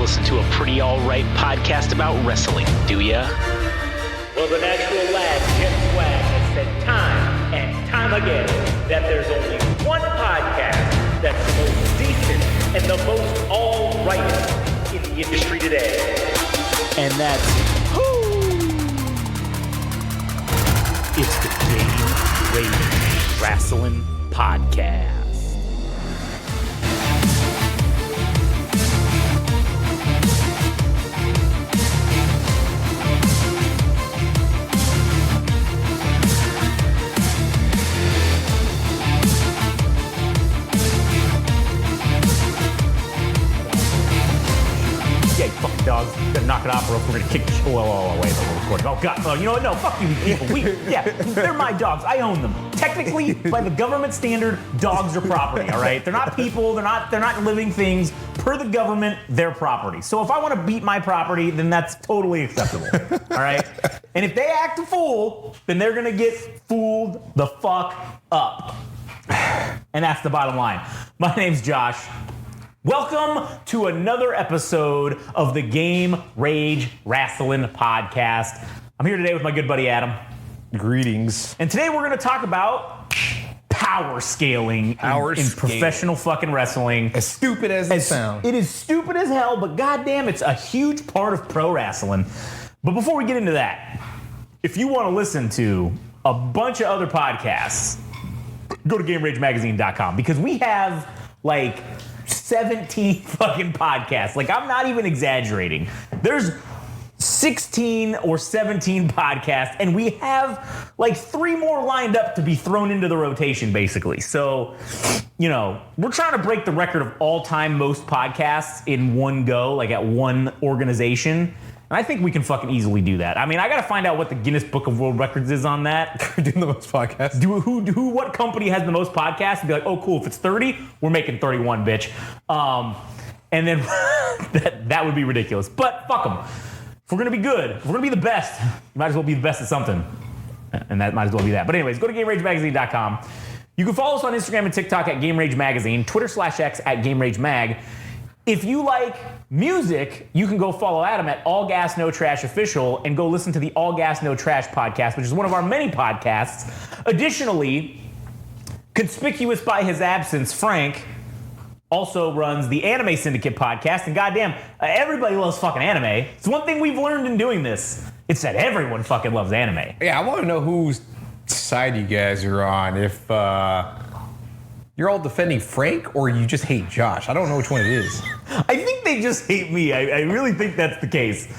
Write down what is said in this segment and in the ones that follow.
listen to a pretty alright podcast about wrestling, do ya? Well, the natural lad, Jim Swag, has said time and time again that there's only one podcast that's the most decent and the most alright in the industry today. And that's it's the Game Rage Wrestling Podcast. Yeah, you fucking dogs. Gonna knock it off, or else we're gonna kick the show. Oh, wait, we're recording. Oh, God. Oh, you know what? No, fuck you people. They're my dogs. I own them. Technically, by the government standard, dogs are property, all right? They're not people. They're not living things. Per the government, they're property. So if I want to beat my property, then that's totally acceptable, all right? And if they act a fool, then they're gonna get fooled the fuck up. And that's the bottom line. My name's Josh. Welcome to another episode of the Game Rage Wrestling Podcast. I'm here today with my good buddy Adam. Greetings. And today we're going to talk about power scaling in professional fucking wrestling. As stupid as it sounds. It is stupid as hell, but goddamn, it's a huge part of pro wrestling. But before we get into that, if you want to listen to a bunch of other podcasts, go to GameRageMagazine.com because we have like 17 fucking podcasts. Like, I'm not even exaggerating. There's 16 or 17 podcasts, and we have like 3 more lined up to be thrown into the rotation, basically. So, you know, we're trying to break the record of all-time most podcasts in one go, like at one organization. And I think we can fucking easily do that. I mean, I got to find out what the Guinness Book of World Records is on that. Doing the most podcasts. What company has the most podcasts? And be like, oh, cool. If it's 30, we're making 31, bitch. And then that would be ridiculous. But fuck them. If we're going to be good, if we're going to be the best, you might as well be the best at something. And that might as well be that. But anyways, go to GameRageMagazine.com. You can follow us on Instagram and TikTok at Game Rage Magazine, Twitter/X at Game Rage Mag. If you like music, you can go follow Adam at All Gas No Trash Official and go listen to the All Gas No Trash podcast, which is one of our many podcasts. Additionally, conspicuous by his absence, Frank also runs the Anime Syndicate podcast. And goddamn, everybody loves fucking anime. It's one thing we've learned in doing this. It's that everyone fucking loves anime. Yeah, I want to know whose side you guys are on. If you're all defending Frank or you just hate Josh. I don't know which one it is. I think they just hate me. I really think that's the case.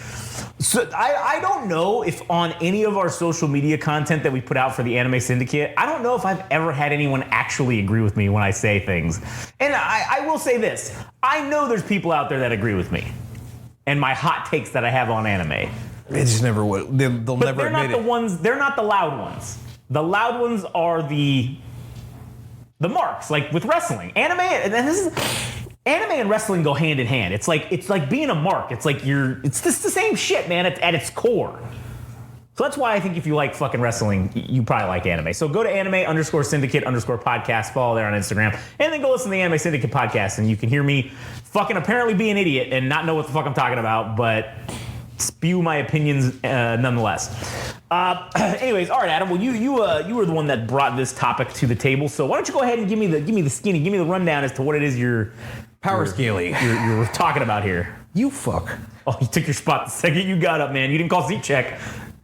So I don't know if on any of our social media content that we put out for the Anime Syndicate, I don't know if I've ever had anyone actually agree with me when I say things. And I will say this. I know there's people out there that agree with me and my hot takes that I have on anime. They just never would. They'll But never they're not admit the it. ones, they're not the loud ones. The loud ones are the marks, like with wrestling. Anime and wrestling go hand in hand. It's like being a mark. It's like it's just the same shit, man, at its core. So that's why I think if you like fucking wrestling, you probably like anime. So go to anime_syndicate_podcast, follow there on Instagram, and then go listen to the Anime Syndicate podcast, and you can hear me fucking apparently be an idiot and not know what the fuck I'm talking about, but spew my opinions nonetheless. Anyways, all right, Adam. Well, you were the one that brought this topic to the table. So why don't you go ahead and give me the rundown as to what it is you're scaling. You're talking about here. You fuck. Oh, you took your spot the second you got up, man. You didn't call seat check.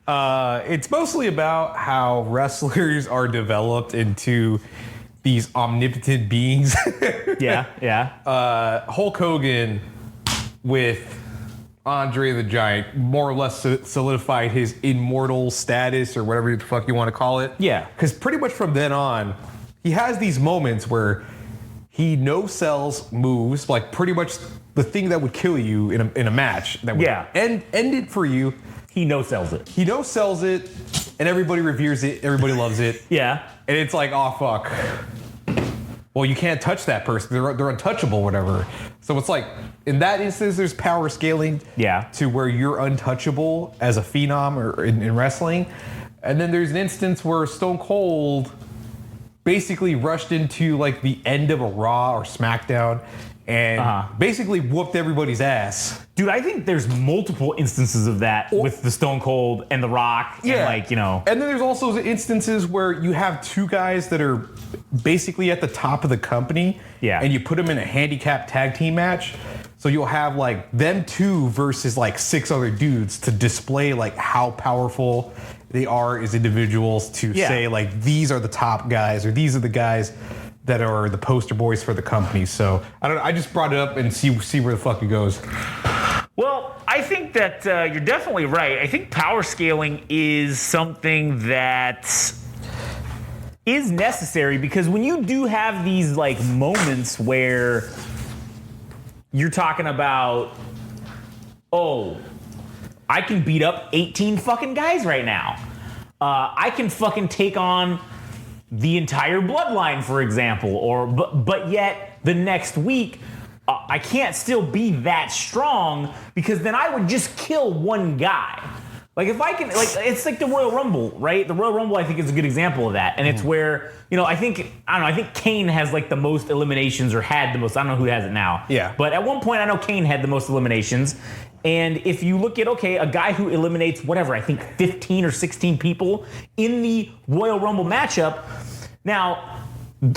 It's mostly about how wrestlers are developed into these omnipotent beings. Yeah. Hulk Hogan with Andre the Giant more or less solidified his immortal status or whatever the fuck you want to call it. Yeah. Because pretty much from then on, he has these moments where he no-sells moves, like pretty much the thing that would kill you in a match. That would end it for you. He no-sells it. He no-sells it, and everybody reveres it. Everybody loves it. Yeah. And it's like, oh, fuck. Well, you can't touch that person. They're untouchable, whatever. So it's like, in that instance, there's power scaling to where you're untouchable as a phenom or in wrestling. And then there's an instance where Stone Cold basically rushed into like the end of a Raw or SmackDown and basically whooped everybody's ass. Dude, I think there's multiple instances of that with the Stone Cold and The Rock. Yeah. And like, you know. And then there's also instances where you have two guys that are basically at the top of the company. Yeah. And you put them in a handicap tag team match. So you'll have like them two versus like 6 other dudes to display like how powerful they are as individuals, to say like these are the top guys or these are the guys that are the poster boys for the company. So I don't know. I just brought it up and see where the fuck it goes. Well, I think that you're definitely right. I think power scaling is something that is necessary, because when you do have these like moments where you're talking about, oh, I can beat up 18 fucking guys right now. I can fucking take on the entire bloodline, for example, or but yet the next week I can't still be that strong, because then I would just kill one guy. Like if I can, like it's like the Royal Rumble, right? The Royal Rumble I think is a good example of that, and it's where, you know, I think Kane has like the most eliminations, or had the most. I don't know who has it now. Yeah. But at one point I know Kane had the most eliminations. And if you look at, okay, a guy who eliminates whatever, I think 15 or 16 people in the Royal Rumble matchup. Now,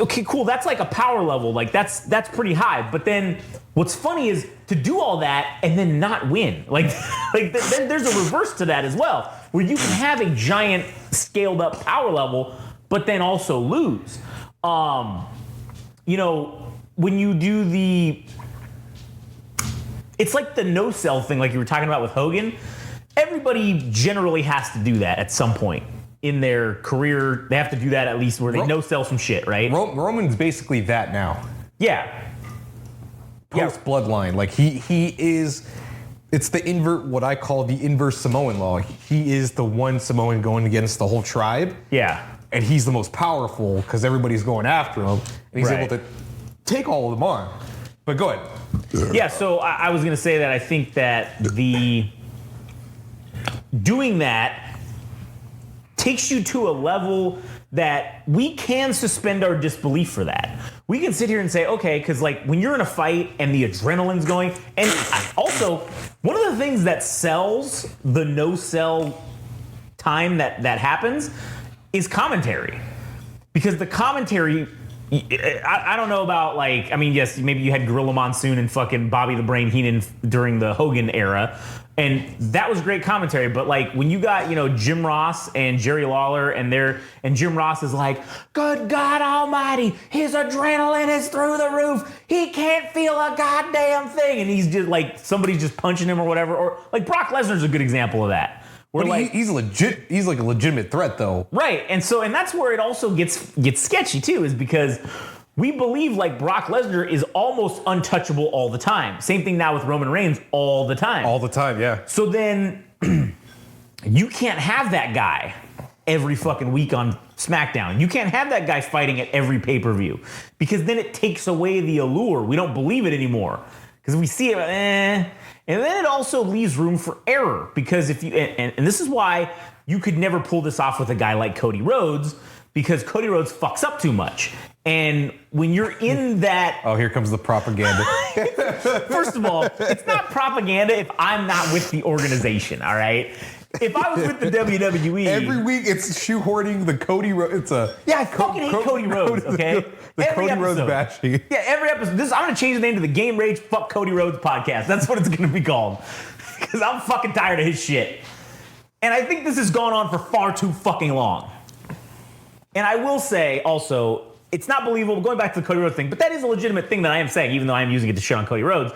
okay, cool, that's like a power level. Like that's pretty high. But then what's funny is to do all that and then not win. Like then there's a reverse to that as well, where you can have a giant scaled up power level, but then also lose. You know, when you do it's like the no-sell thing, like you were talking about with Hogan. Everybody generally has to do that at some point in their career. They have to do that at least, where they no-sell some shit, right? Roman's basically that now. Yeah. Post bloodline, like he is. It's the what I call the inverse Samoan law. He is the one Samoan going against the whole tribe. Yeah. And he's the most powerful because everybody's going after him, and he's able to take all of them on. But go ahead. Yeah, so I was going to say that I think that doing that takes you to a level that we can suspend our disbelief for that. We can sit here and say, okay, because like when you're in a fight and the adrenaline's going, and also one of the things that sells the no-sell time that happens is commentary. Because the commentary, I don't know about like, I mean, yes, maybe you had Gorilla Monsoon and fucking Bobby the Brain Heenan during the Hogan era, and that was great commentary. But like when you got, you know, Jim Ross and Jerry Lawler and Jim Ross is like, good God Almighty, his adrenaline is through the roof. He can't feel a goddamn thing, and he's just like somebody's just punching him or whatever. Or like Brock Lesnar's a good example of that. But like, he's legit. He's like a legitimate threat, though. Right, and that's where it also gets sketchy too, is because we believe like Brock Lesnar is almost untouchable all the time. Same thing now with Roman Reigns all the time. All the time, yeah. So then you can't have that guy every fucking week on SmackDown. You can't have that guy fighting at every pay-per-view, because then it takes away the allure. We don't believe it anymore because we see it. And then it also leaves room for error, because if you and this is why you could never pull this off with a guy like Cody Rhodes, because Cody Rhodes fucks up too much. And when you're in that, oh, here comes the propaganda. First of all, it's not propaganda if I'm not with the organization. All right. If I was with the WWE, every week it's shoehorning the Cody Rhodes. I fucking hate Cody Rhodes. Okay, the Cody Rhodes bashing. Yeah, every episode. I'm gonna change the name to the Game Rage Fuck Cody Rhodes podcast. That's what it's gonna be called, because I'm fucking tired of his shit. And I think this has gone on for far too fucking long. And I will say also, it's not believable. Going back to the Cody Rhodes thing, but that is a legitimate thing that I am saying, even though I am using it to shit on Cody Rhodes.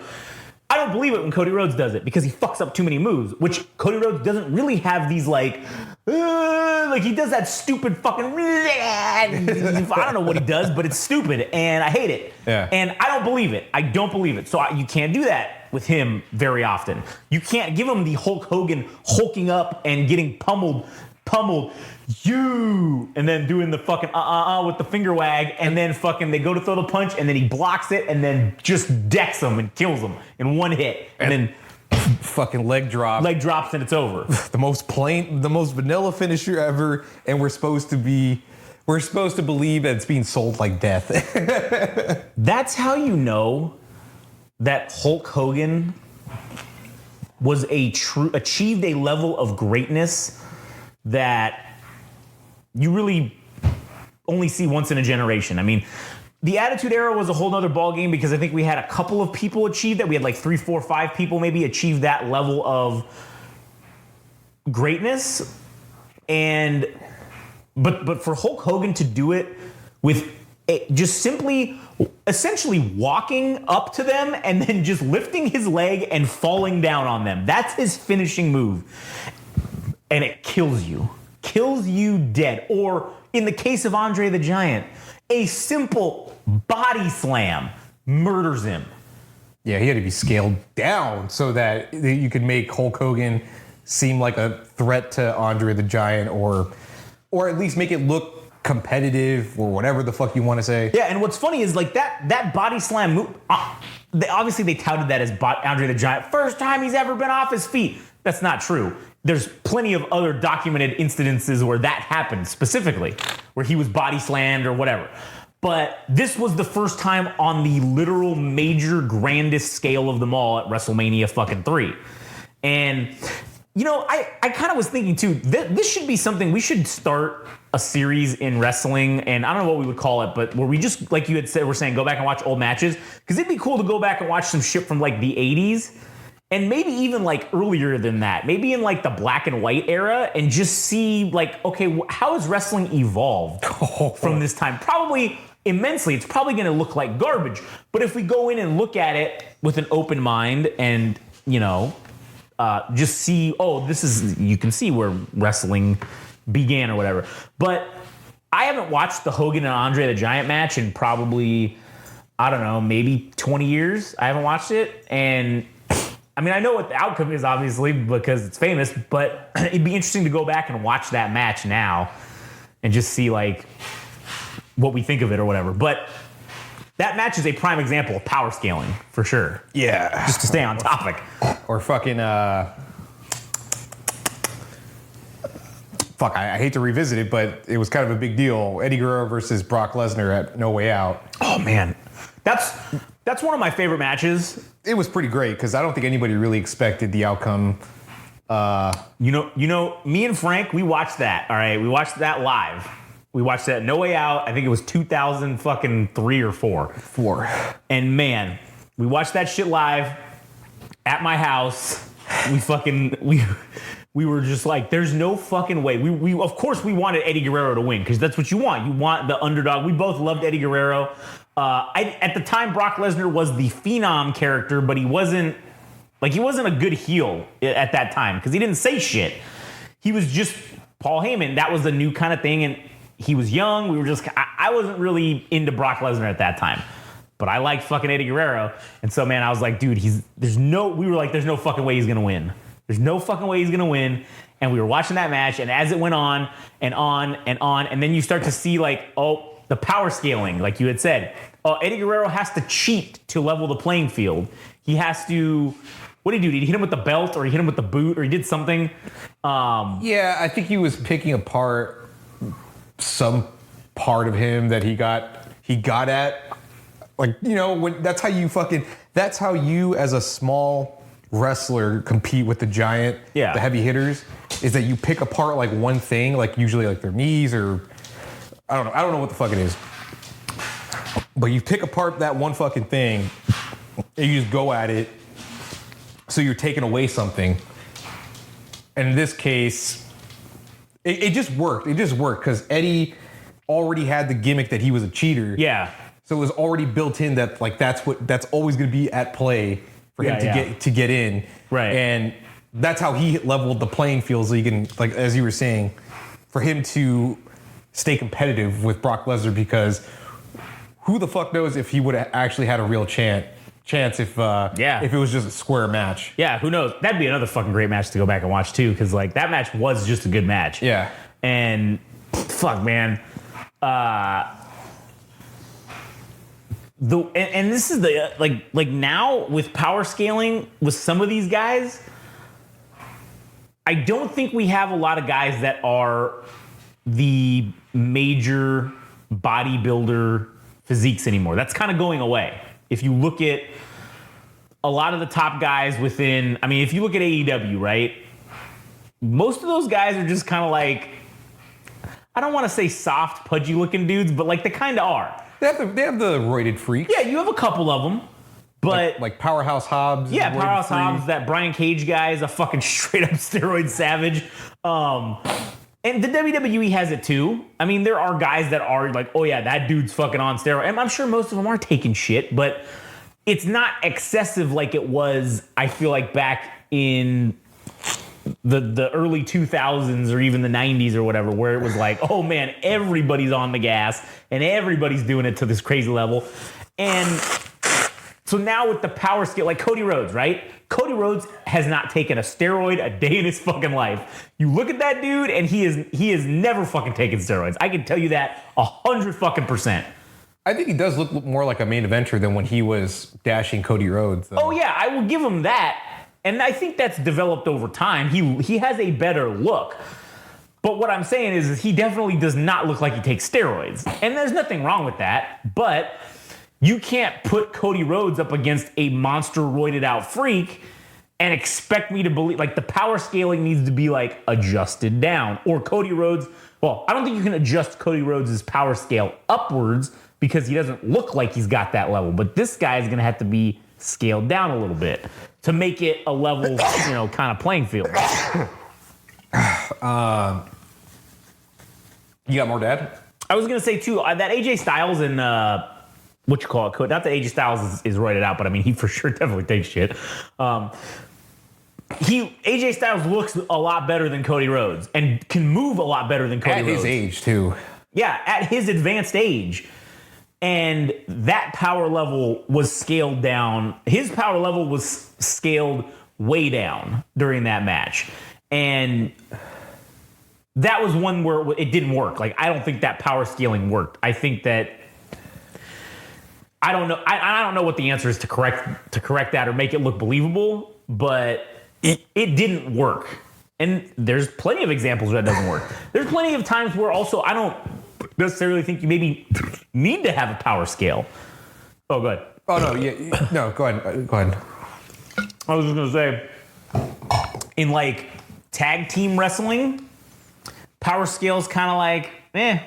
I don't believe it when Cody Rhodes does it, because he fucks up too many moves, which Cody Rhodes doesn't really have these like he does that stupid fucking I don't know what he does, but it's stupid and I hate it. Yeah. And I don't believe it. I don't believe it. So you can't do that with him very often. You can't give him the Hulk Hogan hulking up and getting pummeled, and then doing the fucking with the finger wag, and then fucking they go to throw the punch, and then he blocks it, and then just decks him and kills him in one hit, and then fucking leg drops, and it's over. the most vanilla finisher ever, and we're supposed to believe it's being sold like death. That's how you know that Hulk Hogan was achieved a level of greatness that you really only see once in a generation. I mean, the Attitude Era was a whole nother ballgame because I think we had a couple of people achieve that. We had like 3, 4, 5 people maybe achieve that level of greatness. But for Hulk Hogan to do it with just simply essentially walking up to them and then just lifting his leg and falling down on them. That's his finishing move. And it kills you dead. Or in the case of Andre the Giant, a simple body slam murders him. Yeah, he had to be scaled down so that you could make Hulk Hogan seem like a threat to Andre the Giant, or at least make it look competitive or whatever the fuck you want to say. Yeah, and what's funny is like that body slam move. Obviously, they touted that as Andre the Giant, first time he's ever been off his feet. That's not true. There's plenty of other documented incidences where that happened specifically, where he was body slammed or whatever. But this was the first time on the literal major grandest scale of them all at WrestleMania fucking 3. And, you know, I kind of was thinking too, this should be something, we should start a series in wrestling, and I don't know what we would call it, but where we just, like you had said, we're saying go back and watch old matches, because it'd be cool to go back and watch some shit from like the 80s. And maybe even like earlier than that, maybe in like the black and white era, and just see like, okay, how has wrestling evolved from this time? Probably immensely. It's probably going to look like garbage. But if we go in and look at it with an open mind and, you know, just see, oh, this is, you can see where wrestling began or whatever. But I haven't watched the Hogan and Andre the Giant match in probably, I don't know, maybe 20 years. I haven't watched it. And I mean, I know what the outcome is, obviously, because it's famous, but it'd be interesting to go back and watch that match now and just see, like, what we think of it or whatever. But that match is a prime example of power scaling, for sure. Yeah. Just to stay on topic. Or fucking, fuck, I hate to revisit it, but it was kind of a big deal. Eddie Guerrero versus Brock Lesnar at No Way Out. Oh, man. That's one of my favorite matches. It was pretty great because I don't think anybody really expected the outcome. You know, me and Frank, we watched that. All right, we watched that live. We watched that No Way Out. I think it was 2003 or 4. And man, we watched that shit live at my house. We were just like, there's no fucking way. We of course we wanted Eddie Guerrero to win because that's what you want. You want the underdog. We both loved Eddie Guerrero. At the time, Brock Lesnar was the Phenom character, but he wasn't a good heel at that time because he didn't say shit. He was just Paul Heyman. That was the new kind of thing, and he was young. I wasn't really into Brock Lesnar at that time, but I liked fucking Eddie Guerrero. And so, man, I was like, dude, there's no fucking way he's gonna win. There's no fucking way he's gonna win. And we were watching that match, and as it went on and on and on, and then you start to see like, oh, the power scaling, like you had said. Eddie Guerrero has to cheat to level the playing field. He has to. What did he do? Did he hit him with the belt, or he hit him with the boot, or he did something? Yeah, I think he was picking apart some part of him that he got at. Like, you know, that's how you as a small wrestler compete with the giant, the heavy hitters, is that you pick apart like one thing, like usually like their knees or I don't know what the fuck it is. But you pick apart that one fucking thing and you just go at it. So you're taking away something. And in this case, it just worked. It just worked because Eddie already had the gimmick that he was a cheater. Yeah. So it was already built in that like that's always going to be at play for him to get in. Right. And that's how he leveled the playing field so he can, like as you were saying, for him to stay competitive with Brock Lesnar, because who the fuck knows if he would have actually had a real chance if it was just a square match. Yeah, who knows? That'd be another fucking great match to go back and watch too, because like that match was just a good match. Yeah. And fuck, man. And this is the like now with power scaling with some of these guys, I don't think we have a lot of guys that are the major bodybuilder physiques anymore. That's kind of going away. If you look at a lot of the top guys within, I mean, if you look at AEW, right? Most of those guys are just kind of like, I don't want to say soft, pudgy looking dudes, but like they kind of are. They have the roided freaks. Yeah, you have a couple of them, but like Powerhouse Hobbs. Yeah, Powerhouse Hobbs. That Brian Cage guy is a fucking straight up steroid savage. And the WWE has it too. I mean, there are guys that are like, oh yeah, that dude's fucking on steroids. And I'm sure most of them are taking shit, but it's not excessive like it was, I feel like, back in the early 2000s or even the 90s or whatever, where it was like, oh man, everybody's on the gas and everybody's doing it to this crazy level. And so now with the power scale, like Cody Rhodes, right? Cody Rhodes has not taken a steroid a day in his fucking life. You look at that dude and he is never fucking taken steroids. I can tell you that 100%. I think he does look more like a main eventer than when he was dashing Cody Rhodes, though. Oh yeah, I will give him that. And I think that's developed over time. He has a better look. But what I'm saying is he definitely does not look like he takes steroids. And there's nothing wrong with that. But you can't put Cody Rhodes up against a monster roided out freak and expect me to believe, like, the power scaling needs to be like adjusted down. Or Cody Rhodes, well, I don't think you can adjust Cody Rhodes' power scale upwards because he doesn't look like he's got that level. But this guy is going to have to be scaled down a little bit to make it a level, kind of playing field. You got more, Dad? I was going to say, too, that AJ Styles and, what you call it, not that AJ Styles is roided out, but I mean, he for sure definitely takes shit. AJ Styles looks a lot better than Cody Rhodes and can move a lot better than Cody Rhodes. At his age, too. Yeah, at his advanced age. And that power level was scaled down. His power level was scaled way down during that match. And that was one where it didn't work. Like, I don't think that power scaling worked. I think that, I don't know. I don't know what the answer is to correct that or make it look believable, but it didn't work. And there's plenty of examples where that doesn't work. There's plenty of times where also I don't necessarily think you maybe need to have a power scale. Oh, good. Oh, no. Yeah. No, go ahead. Go ahead. I was just going to say, in like tag team wrestling, power scale is kind of like,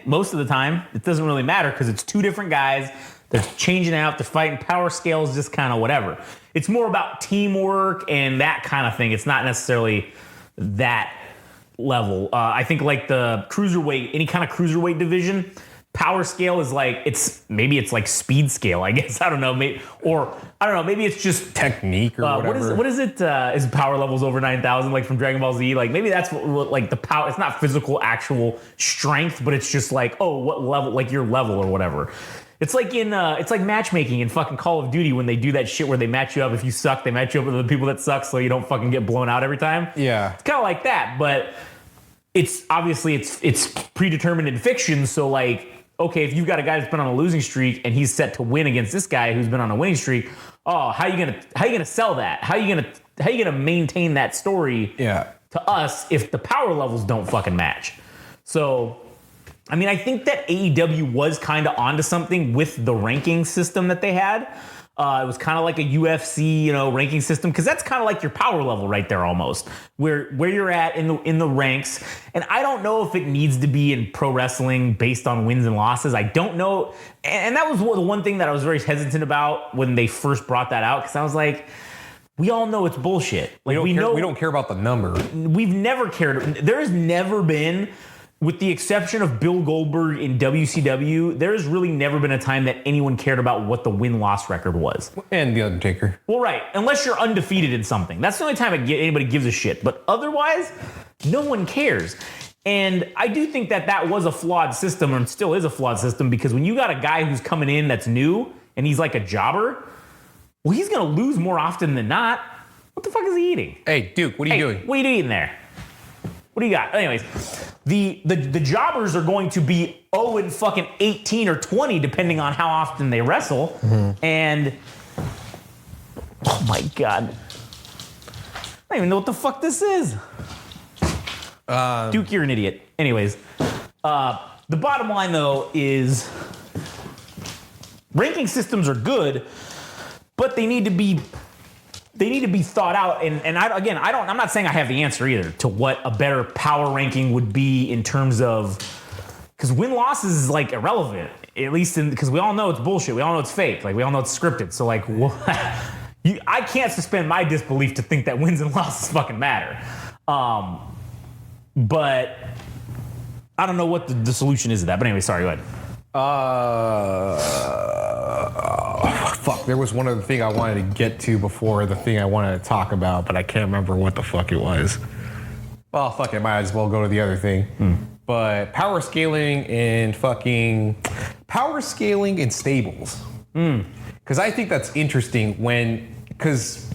most of the time. It doesn't really matter because it's two different guys. They're changing out. They're fighting. Power scale is just kind of whatever. It's more about teamwork and that kind of thing. It's not necessarily that level. I think like the cruiserweight, any kind of cruiserweight division, power scale is like, it's like speed scale, I guess. I don't know. Maybe it's just technique or whatever. What is it? Is power levels over 9,000 like from Dragon Ball Z? Like maybe that's what like the power, it's not physical actual strength, but it's just like, oh, what level, like your level or whatever. It's like it's like matchmaking in fucking Call of Duty when they do that shit where they match you up. If you suck, they match you up with the people that suck so you don't fucking get blown out every time. Yeah. It's kind of like that, but it's obviously it's predetermined in fiction. So like, okay, if you've got a guy that's been on a losing streak and he's set to win against this guy who's been on a winning streak, oh, how you gonna sell that? How you gonna maintain that story to us if the power levels don't fucking match? So, I mean, I think that AEW was kind of onto something with the ranking system that they had. It was kind of like a UFC, ranking system, because that's kind of like your power level right there, almost where you're at in the ranks. And I don't know if it needs to be in pro wrestling based on wins and losses. I don't know, and that was the one thing that I was very hesitant about when they first brought that out, because I was like, we all know it's bullshit. Like we don't care about the number. We've never cared. There has never been, with the exception of Bill Goldberg in WCW, there's really never been a time that anyone cared about what the win-loss record was. And The Undertaker. Well, right. Unless you're undefeated in something. That's the only time anybody gives a shit. But otherwise, no one cares. And I do think that was a flawed system, and still is a flawed system, because when you got a guy who's coming in that's new, and he's like a jobber, well, he's going to lose more often than not. What the fuck is he eating? Hey, Duke, what are you doing? What are you eating there? What do you got? Anyways, the jobbers are going to be 0 and fucking 18 or 20 depending on how often they wrestle. Mm-hmm. And oh my god, I don't even know what the fuck this is. Duke, you're an idiot. Anyways, the bottom line though is ranking systems are good, but they need to be they need to be thought out. And I'm not saying I have the answer either to what a better power ranking would be in terms of, because win-losses is like irrelevant, at least because we all know it's bullshit. We all know it's fake. Like we all know it's scripted. So like, what? I can't suspend my disbelief to think that wins and losses fucking matter. But I don't know what the solution is to that. But anyway, sorry, go ahead. Fuck, there was one other thing I wanted to get to before the thing I wanted to talk about, but I can't remember what the fuck it was. Well, fuck it, might as well go to the other thing. But power scaling and stables. Because I think that's interesting because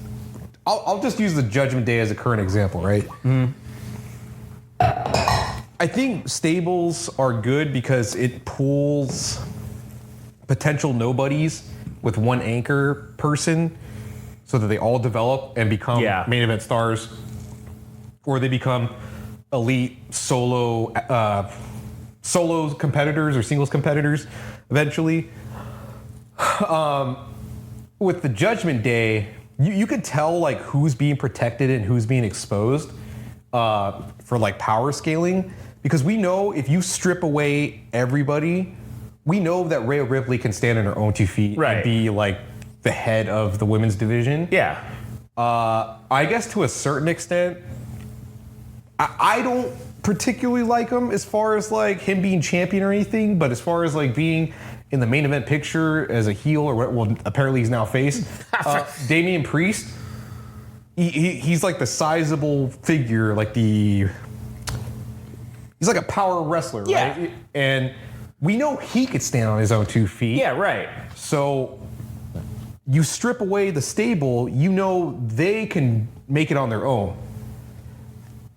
I'll just use the Judgment Day as a current example, right? I think stables are good because it pools potential nobodies with one anchor person so that they all develop and become main event stars, or they become elite solo competitors or singles competitors eventually. With the Judgment Day, you could tell like who's being protected and who's being exposed for like power scaling, because we know if you strip away everybody, we know that Rhea Ripley can stand on her own 2 feet and be like the head of the women's division. Yeah. I guess to a certain extent, I don't particularly like him as far as like him being champion or anything, but as far as like being in the main event picture as a heel, or well, apparently he's now face, Damian Priest, he's like the sizable figure, like he's like a power wrestler, right? And we know he could stand on his own 2 feet. Yeah, right. So you strip away the stable, you know they can make it on their own.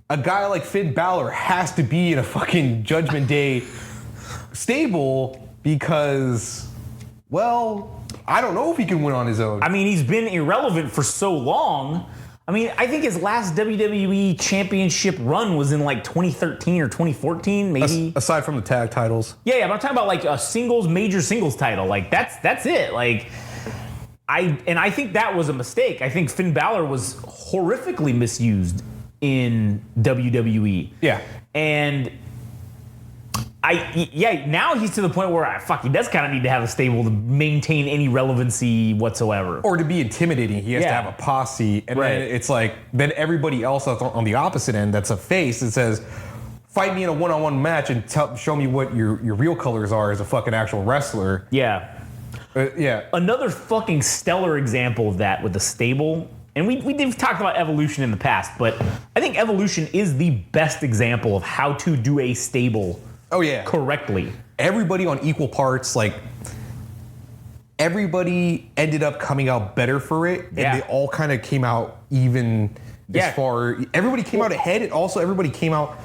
A guy like Finn Balor has to be in a fucking Judgment Day stable because, well, I don't know if he can win on his own. I mean, he's been irrelevant for so long. I mean, I think his last WWE championship run was in like 2013 or 2014, maybe. Aside from the tag titles. Yeah, but I'm talking about like a major singles title. Like that's it. Like I think that was a mistake. I think Finn Balor was horrifically misused in WWE. Yeah. And now he's to the point where he does kind of need to have a stable to maintain any relevancy whatsoever. Or to be intimidating, he has to have a posse. And then it's like, then everybody else on the opposite end that's a face that says, fight me in a one-on-one match and show me what your real colors are as a fucking actual wrestler. Yeah. Another fucking stellar example of that with the stable, and we've talked about Evolution in the past, but I think Evolution is the best example of how to do a stable correctly. Everybody on equal parts, like everybody ended up coming out better for it, and they all kind of came out even as far. Everybody came out ahead, and also everybody came out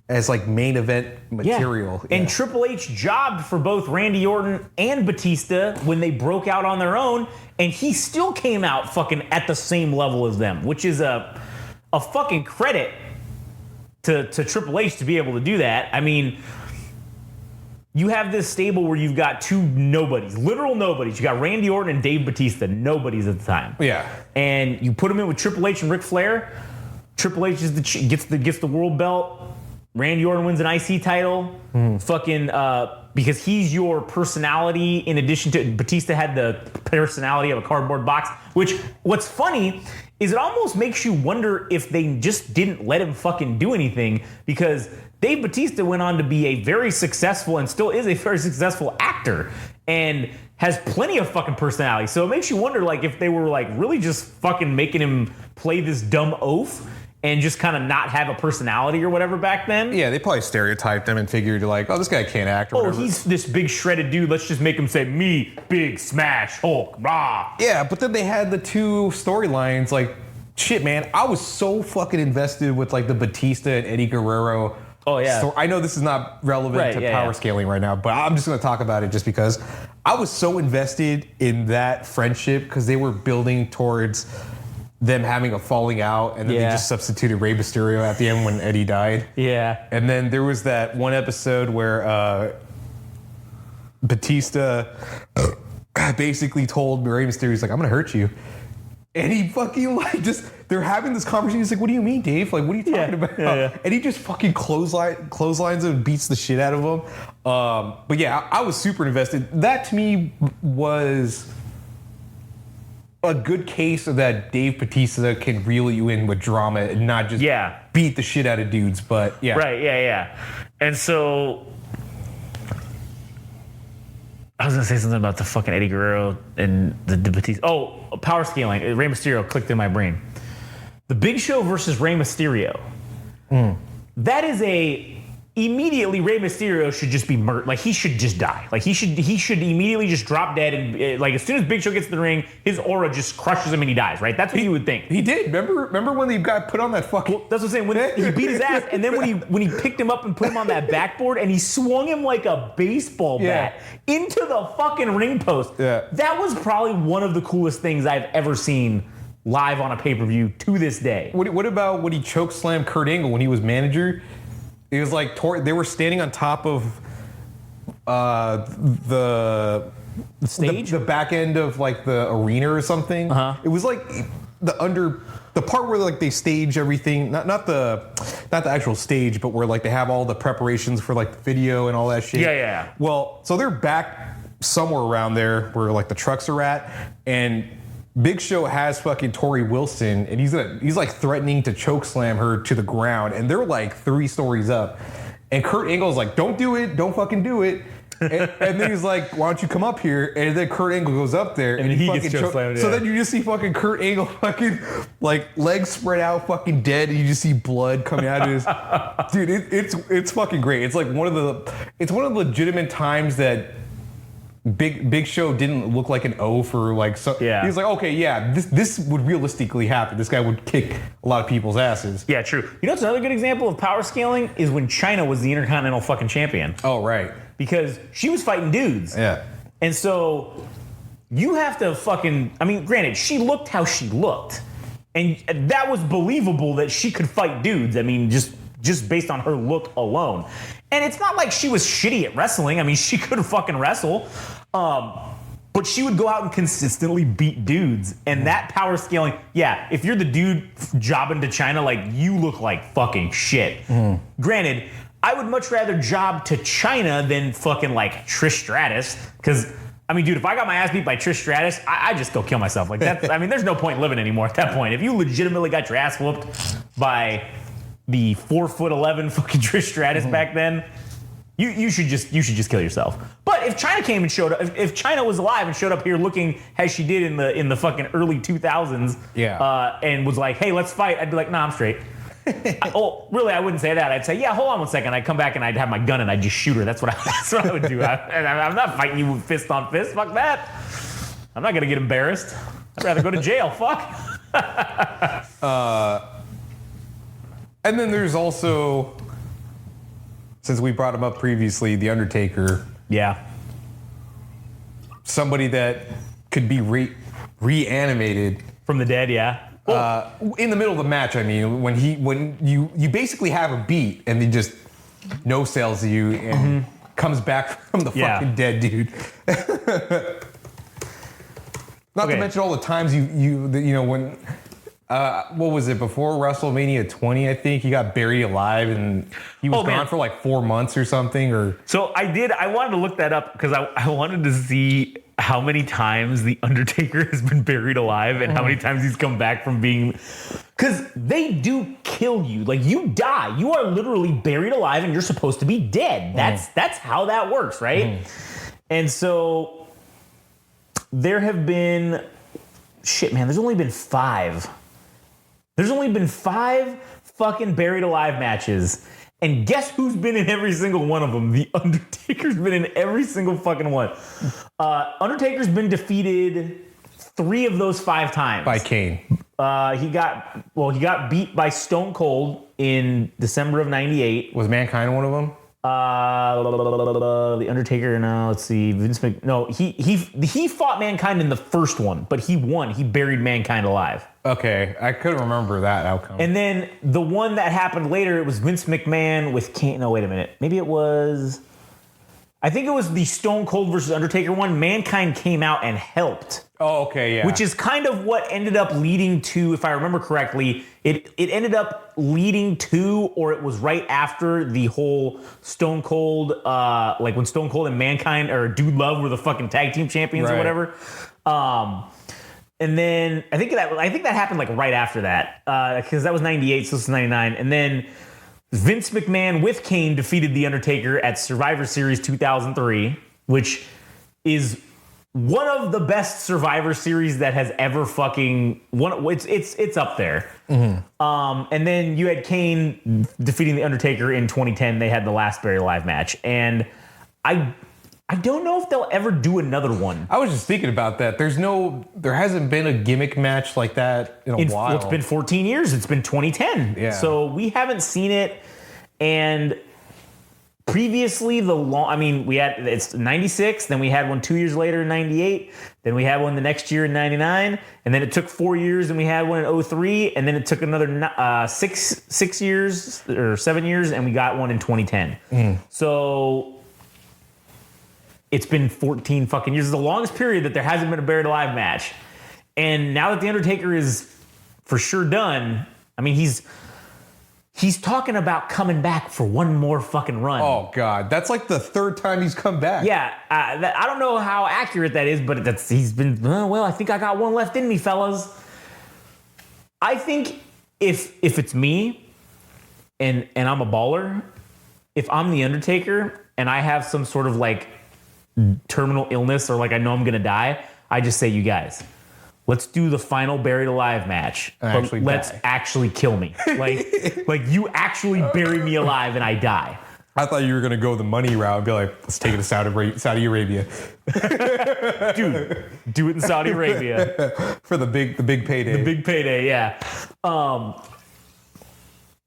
as like main event material. Yeah. And Triple H jobbed for both Randy Orton and Batista when they broke out on their own, and he still came out fucking at the same level as them, which is a fucking credit to Triple H to be able to do that. I mean, you have this stable where you've got two nobodies, literal nobodies. You got Randy Orton and Dave Batista, nobodies at the time. Yeah. And you put them in with Triple H and Ric Flair. Triple H is gets the world belt. Randy Orton wins an IC title. Because he's your personality in addition to Batista had the personality of a cardboard box, which what's funny is it almost makes you wonder if they just didn't let him fucking do anything, because Dave Batista went on to be a very successful and still is a very successful actor and has plenty of fucking personality. So it makes you wonder like if they were like really just fucking making him play this dumb oaf and just kind of not have a personality or whatever back then. Yeah, they probably stereotyped him and figured like, oh, this guy can't act or whatever. He's this big shredded dude. Let's just make him say, me, big, smash, Hulk, rah. Yeah, but then they had the two storylines. Like, shit, man, I was so fucking invested with like the Batista and Eddie Guerrero. Oh, yeah. I know this is not relevant to power scaling right now, but I'm just going to talk about it just because I was so invested in that friendship because they were building towards them having a falling out, and then they just substituted Rey Mysterio at the end when Eddie died. Yeah. And then there was that one episode where Batista basically told Rey Mysterio, he's like, I'm going to hurt you. And he fucking like they're having this conversation. He's like, "What do you mean, Dave? Like, what are you talking about?" Yeah. And he just fucking clotheslines him and beats the shit out of him. But yeah, I was super invested. That to me was a good case of that Dave Bautista can reel you in with drama and not just beat the shit out of dudes. But yeah, right, yeah. And so I was gonna say something about the fucking Eddie Guerrero and the Batista. Oh, power scaling. Rey Mysterio clicked in my brain. The Big Show versus Rey Mysterio. That is immediately Rey Mysterio should just be murdered. Like he should just die. Like he should immediately just drop dead and like as soon as Big Show gets to the ring, his aura just crushes him and he dies. Right? That's what you would think. He did. Remember when he got put on that fucking? Well, that's what I'm saying. When he beat his ass, and then when he picked him up and put him on that backboard and he swung him like a baseball bat into the fucking ring post. Yeah. That was probably one of the coolest things I've ever seen live on a pay-per-view to this day. What about when he chokeslammed Kurt Angle when he was manager? It was like they were standing on top of the stage, the back end of like the arena or something. It was like the part where like they stage everything, not the actual stage, but where like they have all the preparations for like the video and all that shit. Yeah. Well, so they're back somewhere around there where like the trucks are at, and Big Show has fucking Tori Wilson, and he's like threatening to chokeslam her to the ground, and they're like 3 stories up. And Kurt Angle's like, "Don't do it, don't fucking do it." And then he's like, "Why don't you come up here?" And then Kurt Angle goes up there, and he gets chokeslammed. So then you just see fucking Kurt Angle fucking like legs spread out, fucking dead, and you just see blood coming out of his. Dude, it's fucking great. It's like one of the legitimate times that Big Show didn't look like an O for like so. Yeah. He was like, okay, yeah, this would realistically happen. This guy would kick a lot of people's asses. Yeah, true. You know what's another good example of power scaling is when Chyna was the Intercontinental fucking champion. Oh, right. Because she was fighting dudes. Yeah. And so you have to fucking, I mean, granted, she looked how she looked. And that was believable that she could fight dudes. I mean, just based on her look alone. And it's not like she was shitty at wrestling. I mean, she could fucking wrestle. But she would go out and consistently beat dudes. And that power scaling, yeah, if you're the dude jobbing to Chyna, like, you look like fucking shit. Granted, I would much rather job to Chyna than fucking like Trish Stratus. Because, I mean, dude, if I got my ass beat by Trish Stratus, I just go kill myself. Like, that's, I mean, there's no point living anymore at that point. If you legitimately got your ass whooped by the 4'11" fucking Trish Stratus back then, you should just kill yourself. But if Chyna came and showed up, if Chyna was alive and showed up here looking as she did in the fucking early 2000s, and was like, hey, let's fight, I'd be like, nah, I'm straight. Really, I wouldn't say that. I'd say, yeah, hold on one second. I'd come back and I'd have my gun and I'd just shoot her. That's what I would do. I'm not fighting you fist on fist. Fuck that. I'm not gonna get embarrassed. I'd rather go to jail. Fuck. And then there's also, since we brought him up previously, The Undertaker. Yeah. Somebody that could be reanimated from the dead. Yeah. In the middle of the match, I mean, when you basically have a beat and he just no sells you and comes back from the fucking dead dude. Not to mention all the times you know when. What was it, before WrestleMania 20, I think he got buried alive and he was gone for like 4 months or something. Or so I wanted to look that up because I wanted to see how many times the Undertaker has been buried alive and how many times he's come back from being, because they do kill you. Like, you die, you are literally buried alive and you're supposed to be dead. That's how that works, right? And so there have been, there's only been 5. There's only been 5 fucking buried alive matches. And guess who's been in every single one of them? The Undertaker's been in every single fucking one. Undertaker's been defeated 3 of those 5 times. By Kane. He got beat by Stone Cold in December of '98. Was Mankind one of them? The Undertaker, no, let's see. He fought Mankind in the first one, but he won. He buried Mankind alive. Okay, I couldn't remember that outcome. And then the one that happened later, it was Vince McMahon with Kane. No, wait a minute. Maybe it was. I think it was the Stone Cold versus Undertaker one. Mankind came out and helped. Oh, okay, yeah. Which is kind of what ended up leading to, if I remember correctly, it ended up leading to, or it was right after the whole Stone Cold, like when Stone Cold and Mankind or Dude Love were the fucking tag team champions or whatever. And then I think that happened like right after that, because that was 98, so this is 99. And then Vince McMahon with Kane defeated The Undertaker at Survivor Series 2003, which is one of the best Survivor Series that has ever fucking it's up there. Mm-hmm. And then you had Kane defeating The Undertaker in 2010. They had the last Buried Alive match, and I don't know if they'll ever do another one. I was just thinking about that. There hasn't been a gimmick match like that in a while. It's been 14 years. It's been 2010. Yeah. So we haven't seen it. And previously, it's 96. Then we had one 2 years later in 98. Then we had one the next year in 99. And then it took 4 years and we had one in 03. And then it took another 6 years or 7 years and we got one in 2010. So it's been 14 fucking years. It's the longest period that there hasn't been a Buried Alive match. And now that The Undertaker is for sure done, I mean, he's talking about coming back for one more fucking run. Oh, God. That's like the third time he's come back. Yeah. I don't know how accurate that is, but he's been, I think I got one left in me, fellas. I think if it's me and I'm a baller, if I'm The Undertaker and I have some sort of like terminal illness or like I know I'm gonna die, I just say, you guys, let's do the final Buried Alive match. Let's actually kill me. like you actually bury me alive and I die. I thought you were gonna go the money route and be like, let's take it to Saudi Arabia. Dude, do it in Saudi Arabia. For the big payday. The big payday, yeah.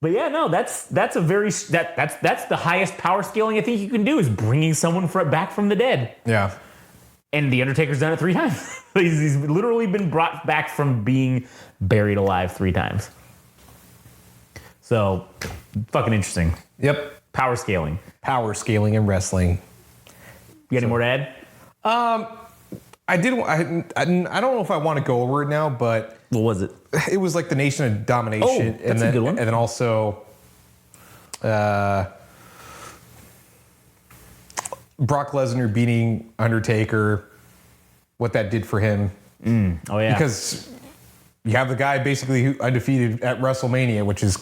But yeah, no, that's a very that's the highest power scaling I think you can do is bringing someone back from the dead. Yeah, and The Undertaker's done it 3 times. He's literally been brought back from being buried alive 3 times. So, fucking interesting. Yep, power scaling in wrestling. You got any more to add? I don't know if I want to go over it now, but what was it? It was like the Nation of Domination. Oh, that's a good one. And then also Brock Lesnar beating Undertaker, what that did for him. Oh, yeah. Because you have the guy basically who undefeated at WrestleMania, which is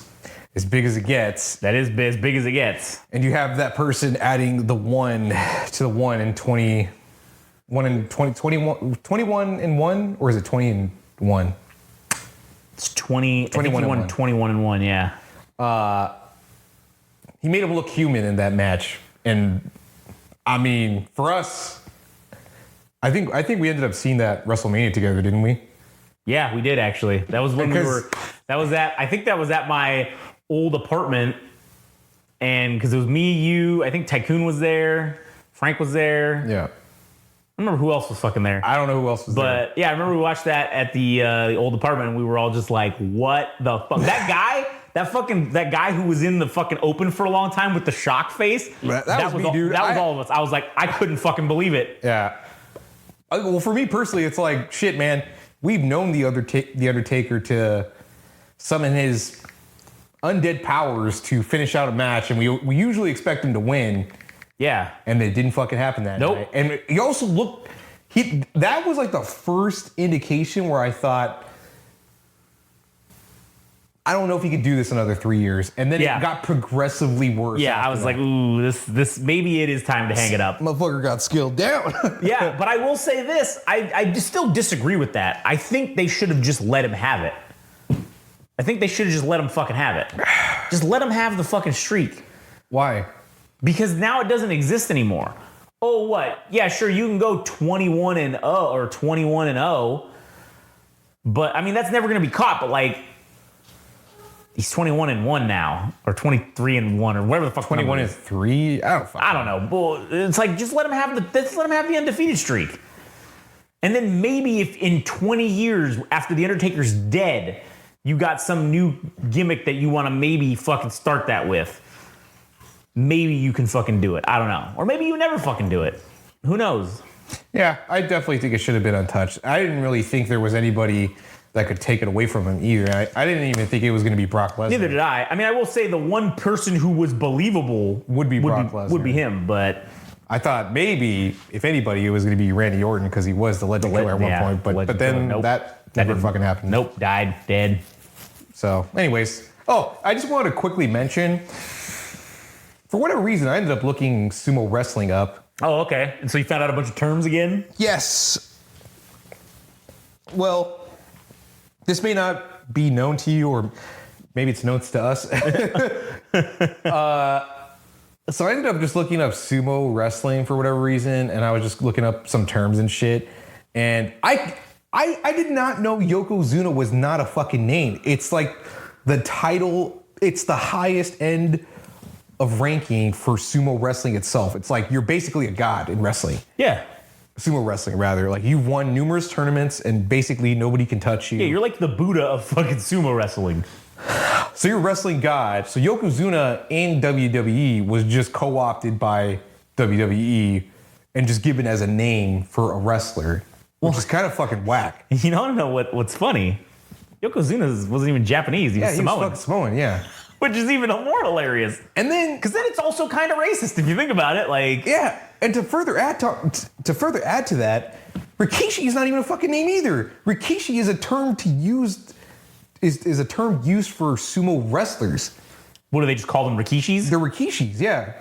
as big as it gets. That is as big as it gets. And you have that person adding the 1 to the 1 in 21 and 1, or is it 20 and 1? It's 20, 21 and 1. 21 and 1, yeah. He made him look human in that match. And I mean, for us, I think we ended up seeing that WrestleMania together, didn't we? Yeah, we did actually. That was when I think that was at my old apartment. And because it was me, you, I think Tycoon was there, Frank was there. Yeah. I don't remember who else was fucking there. I don't know who else was there. But yeah, I remember we watched that at the old apartment and we were all just like, what the fuck? That guy who was in the fucking open for a long time with the shock face. That was me, dude. That was all of us. I was like, I couldn't fucking believe it. Yeah. Well, for me personally, it's like, shit, man. We've known the Undertaker to summon his undead powers to finish out a match, and we usually expect him to win. Yeah. And it didn't fucking happen that night. And he also looked, that was like the first indication where I thought, I don't know if he could do this another 3 years. And then it got progressively worse. Yeah, I was like, ooh, this maybe it is time to hang it up. Motherfucker got scaled down. Yeah, but I will say this. I still disagree with that. I think they should have just let him have it. I think they should have just let him fucking have it. Just let him have the fucking streak. Why? Because now it doesn't exist anymore. Oh, what? Yeah, sure, you can go 21 and 0 or 21 and 0. But I mean, that's never going to be caught. But like, he's 21 and 1 now, or 23 and 1, or whatever the fuck. 21 and 3. I don't know. Well, it's like just let him have the undefeated streak. And then maybe if in 20 years after the Undertaker's dead, you got some new gimmick that you want to maybe fucking start that with. maybe you can fucking do it. I don't know. Or maybe you never fucking do it. Who knows? Yeah, I definitely think it should have been untouched. I didn't really think there was anybody that could take it away from him either. I didn't even think it was going to be Brock Lesnar. Neither did I. I mean, I will say the one person who was believable would be Brock Lesnar. Would be him, but I thought maybe, if anybody, it was going to be Randy Orton because he was the Legend Killer at one point. But then that never fucking happened. Nope, died, dead. So, anyways. Oh, I just wanted to quickly mention, for whatever reason, I ended up looking sumo wrestling up. Oh, okay. And so you found out a bunch of terms again? Yes. Well, this may not be known to you, or maybe it's known to us. So I ended up just looking up sumo wrestling for whatever reason, and I was just looking up some terms and shit. And I did not know Yokozuna was not a fucking name. It's like the title, it's the highest end of ranking for sumo wrestling itself. It's like you're basically a god in wrestling. Yeah. Sumo wrestling, rather. Like you've won numerous tournaments and basically nobody can touch you. Yeah, you're like the Buddha of fucking sumo wrestling. So you're a wrestling god. So Yokozuna in WWE was just co-opted by WWE and just given as a name for a wrestler, which is kind of fucking whack. You know what's funny? Yokozuna wasn't even Japanese. He was Samoan. He was fucking Samoan, yeah. Which is even more hilarious. And then, because then it's also kind of racist if you think about it. Like, yeah. And to further add to that, Rikishi is not even a fucking name either. Rikishi is a term is a term used for sumo wrestlers. What do they just call them? Rikishis? They're Rikishis, yeah.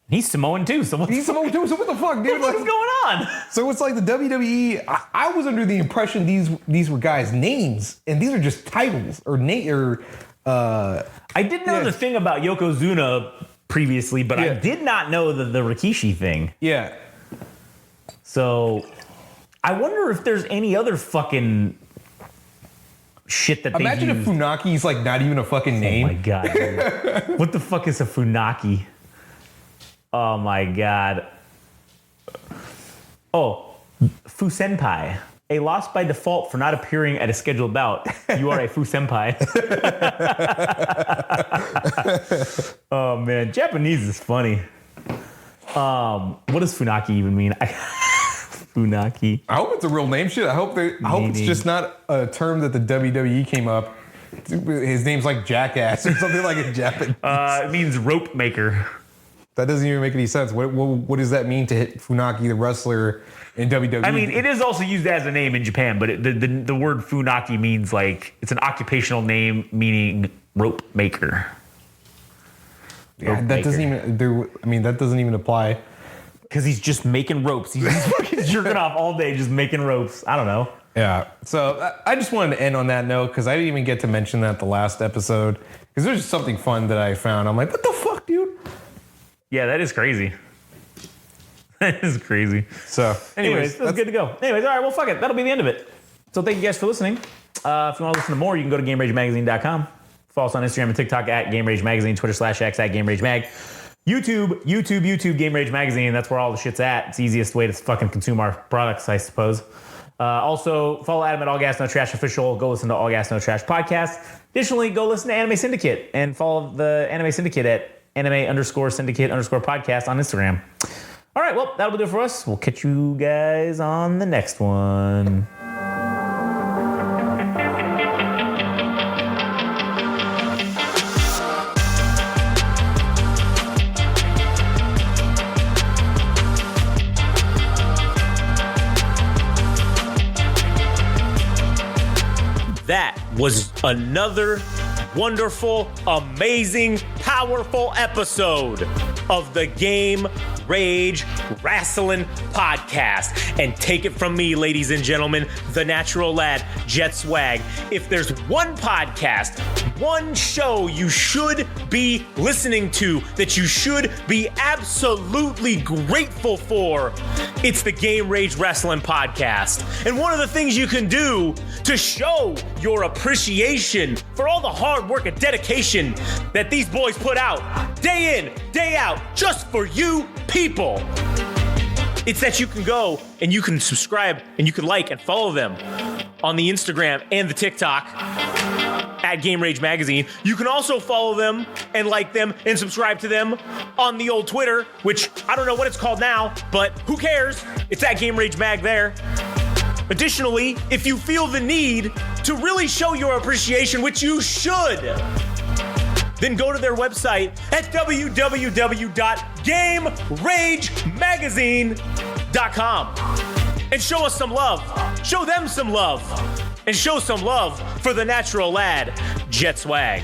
He's Samoan too. So he's Samoan too. So what the fuck, dude? What is going on? So it's like the WWE. I was under the impression these were guys' names, and these are just titles or I did know the thing about Yokozuna previously, but I did not know the Rikishi thing. Yeah. So I wonder if there's any other fucking shit that they imagine use. if Funaki's like not even a fucking name. Oh my god, dude. What the fuck is a Funaki? Oh my god. Oh, Fusenpai. A loss by default for not appearing at a scheduled bout. You are a Fusenpai. Oh man, Japanese is funny. What does Funaki even mean? Funaki. I hope it's a real name. Shit. I hope it's just not a term that the WWE came up. His name's like Jackass or something like in Japanese. It means rope maker. That doesn't even make any sense. What does that mean to hit Funaki, the wrestler in WWE? I mean, it is also used as a name in Japan, but the word Funaki means like it's an occupational name meaning rope maker. Yeah, that doesn't even apply. Because he's just making ropes. He's just fucking jerking off all day, just making ropes. I don't know. Yeah. So I just wanted to end on that note because I didn't even get to mention that the last episode because there's just something fun that I found. I'm like, what the fuck, dude? Yeah, that is crazy. That is crazy. So, anyways, that's good to go. Anyways, all right, well, fuck it. That'll be the end of it. So thank you guys for listening. If you want to listen to more, you can go to GameRageMagazine.com. Follow us on Instagram and TikTok at GameRageMagazine, Twitter/X at GameRageMag. YouTube, Game Rage Magazine. That's where all the shit's at. It's the easiest way to fucking consume our products, I suppose. Also, follow Adam at All Gas No Trash Official. Go listen to All Gas No Trash Podcast. Additionally, go listen to Anime Syndicate and follow the Anime Syndicate at anime_syndicate_podcast on Instagram. All right, well, that'll do it for us. We'll catch you guys on the next one. That was another wonderful, amazing, powerful episode of the Game Rage Wrestling Podcast. And take it from me, ladies and gentlemen, the natural lad, Jet Swag. If there's one podcast, one show you should be listening to, that you should be absolutely grateful for, it's the Game Rage Wrestling Podcast. And one of the things you can do to show your appreciation for all the hard work and dedication that these boys put out day in, day out, just for you people, it's that you can go and you can subscribe and you can like and follow them on the Instagram and the TikTok at Game Rage Magazine. You can also follow them and like them and subscribe to them on the old Twitter, which I don't know what it's called now, but who cares? It's at Game Rage Mag there. Additionally, if you feel the need to really show your appreciation, which you should, then go to their website at www.GameRageMagazine.com and show us some love. Show them some love. And show some love for the natural lad, Jet Swag.